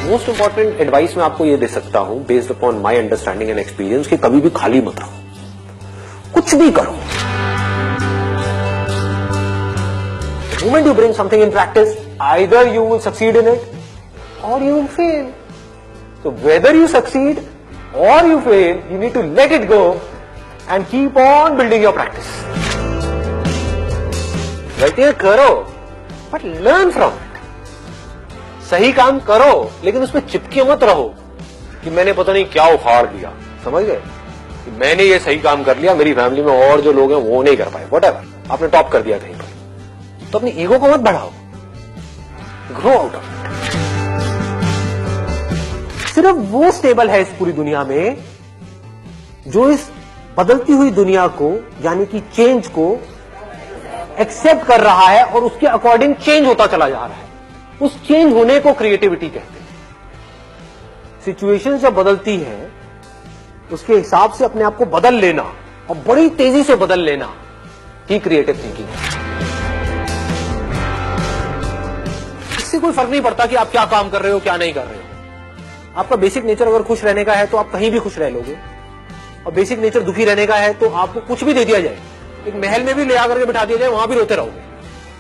Most important advice मैं आपको ये दे सकता हूं based upon my understanding and experience कि कभी भी खाली मत रहो, कुछ भी करो। The moment you bring something in practice, either you will succeed in it or you will fail. So whether you succeed or you fail, you need to let it go and keep on building your practice. गलतियां करो but learn from it. सही काम करो लेकिन उसमें चिपके मत रहो कि मैंने पता नहीं क्या उखाड़ दिया, समझ गए कि मैंने ये सही काम कर लिया, मेरी फैमिली में और जो लोग हैं वो नहीं कर पाए, व्हाटएवर आपने टॉप कर दिया कहीं पर, तो अपनी ईगो को मत बढ़ाओ, ग्रो आउट ऑफ इट। सिर्फ वो स्टेबल है इस पूरी दुनिया में जो इस बदलती हुई दुनिया को यानी कि चेंज को एक्सेप्ट कर रहा है और उसके अकॉर्डिंग चेंज होता चला जा रहा है। उस चेंज होने को क्रिएटिविटी कहते हैं। सिचुएशन जब बदलती है उसके हिसाब से अपने आप को बदल लेना और बड़ी तेजी से बदल लेना ही क्रिएटिव थिंकिंग है। इससे कोई फर्क नहीं पड़ता कि आप क्या काम कर रहे हो क्या नहीं कर रहे हो। आपका बेसिक नेचर अगर खुश रहने का है तो आप कहीं भी खुश रह लोगे, और बेसिक नेचर दुखी रहने का है तो आपको कुछ भी दे दिया जाए, एक महल में भी ले आकर के बिठा दिया जाए, वहां भी रोते रहोगे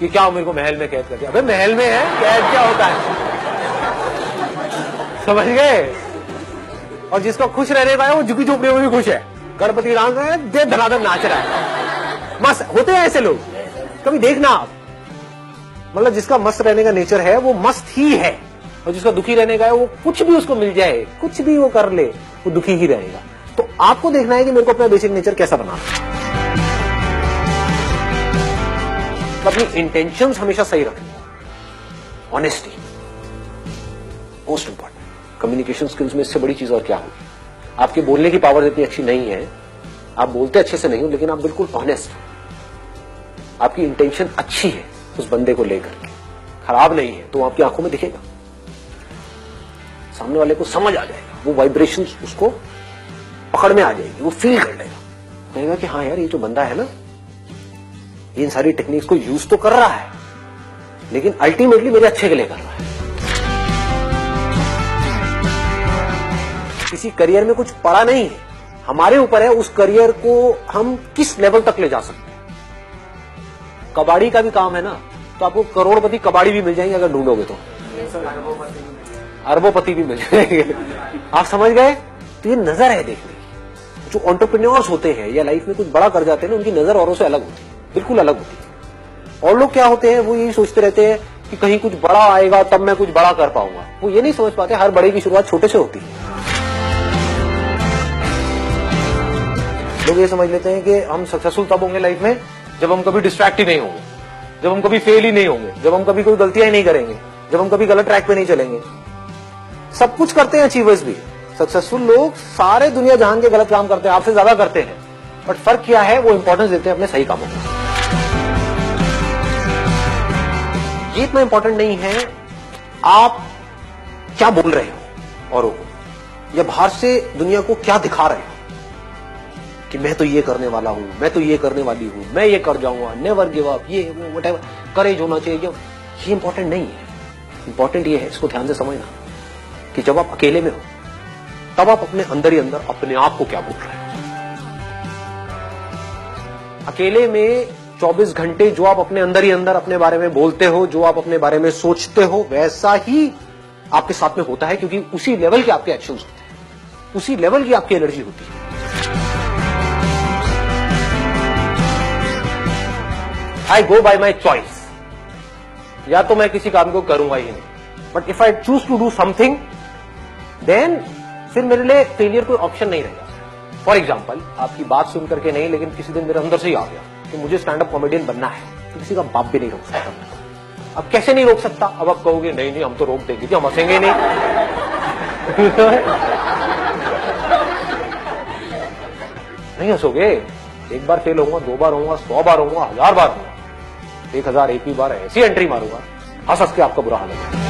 कि क्या मेरे को महल में कैद कर दिया। अबे महल में है, कैद क्या होता है, समझ गए। और जिसका खुश रहने का है वो झुकी झोपड़ी में भी खुश है, गणपति डांस है, दे धनाधन नाच रहा है, मस्त होते हैं ऐसे लोग, कभी देखना आप। मतलब जिसका मस्त रहने का नेचर है वो मस्त ही है, और जिसका दुखी रहने का है वो कुछ भी उसको मिल जाए, कुछ भी वो कर ले, वो दुखी ही रहेगा। तो आपको देखना है कि मेरे को अपना बेसिक नेचर कैसा बनाना है। अपनी इंटेंशंस हमेशा सही रखनी, honesty most important. Communication skills में इससे बड़ी चीज और क्या होगी। आपके बोलने की पावर इतनी अच्छी नहीं है, आप बोलते अच्छे से नहीं हो, लेकिन आप बिल्कुल ऑनेस्ट, आपकी इंटेंशन अच्छी है उस बंदे को लेकर के, खराब नहीं है, तो आपकी आंखों में दिखेगा, सामने वाले को समझ आ जाएगा, वो वाइब्रेशंस उसको पकड़ में आ जाएगी, वो फील कर लेगा, कहेगा कि हाँ यार ये जो बंदा है ना इन सारी टेक्निक्स को यूज तो कर रहा है लेकिन अल्टीमेटली मेरे अच्छे के लिए कर रहा है। किसी करियर में कुछ पड़ा नहीं है, हमारे ऊपर है उस करियर को हम किस लेवल तक ले जा सकते हैं। कबाड़ी का भी काम है ना, तो आपको करोड़पति कबाड़ी भी मिल जाएंगे अगर ढूंढोगे तो, अरबोपति भी मिल जाएंगे, आप समझ गए। तो ये नजर है देखने की। जो एंटरप्रेन्योर्स होते हैं या लाइफ में कुछ बड़ा कर जाते हैं ना, उनकी नजर औरों से अलग होती है, बिल्कुल अलग होती है। और लोग क्या होते हैं, वो यही सोचते रहते हैं कि कहीं कुछ बड़ा आएगा तब मैं कुछ बड़ा कर पाऊंगा। वो ये नहीं समझ पाते हर बड़े की शुरुआत छोटे से होती है। लोग ये समझ लेते हैं कि हम सक्सेसफुल तब होंगे लाइफ में जब हम कभी डिस्ट्रैक्ट ही नहीं होंगे, जब हम कभी फेल ही नहीं होंगे, जब हम कभी कोई गलतियां ही नहीं करेंगे, जब हम कभी गलत ट्रैक पे नहीं चलेंगे। सब कुछ करते हैं अचीवर्स भी, सक्सेसफुल लोग सारे दुनिया जहां के गलत काम करते हैं, आपसे ज्यादा करते हैं, बट फर्क क्या है, वो इंपॉर्टेंस देते हैं अपने सही कामों को। ये इतना इंपॉर्टेंट नहीं है आप क्या बोल रहे हो औरों को, या बाहर से दुनिया को क्या दिखा रहे हो कि मैं तो ये करने वाला हूं, मैं तो ये करने वाली हूं, मैं ये कर जाऊंगा, नेवर गिव अप, ये वो व्हाटएवर, करेज होना चाहिए। ये इंपॉर्टेंट नहीं है। इंपॉर्टेंट ये है, इसको ध्यान से समझना, कि जब आप अकेले में हो तब आप अपने अंदर ही अंदर अपने आप को क्या बोल रहे हो। अकेले में 24 घंटे जो आप अपने अंदर ही अंदर अपने बारे में बोलते हो, जो आप अपने बारे में सोचते हो, वैसा ही आपके साथ में होता है, क्योंकि उसी लेवल के आपके एक्शंस होते हैं, उसी लेवल की आपकी एनर्जी होती है। आई गो बाय माई चॉइस, या तो मैं किसी काम को करूंगा ही नहीं, but if I choose to do something then फिर मेरे लिए फेलियर कोई ऑप्शन नहीं रहेगा। फॉर एग्जाम्पल, आपकी बात सुन करके नहीं, लेकिन किसी दिन मेरे अंदर से ही आ गया कि मुझे स्टैंड अप कॉमेडियन बनना है, तो किसी का बाप भी नहीं रोक सकता। अब कैसे नहीं रोक सकता, अब आप कहोगे नहीं नहीं हम तो रोक देंगे, हम हंसेंगे नहीं। नहीं हंसोगे, एक बार फेल होऊंगा, 2 बार होऊंगा, 100 बार होऊंगा, 1000 बार होऊंगा, 1001वीं बार ऐसी एंट्री मारूंगा, हंस हंस के आपका बुरा हाल होगा।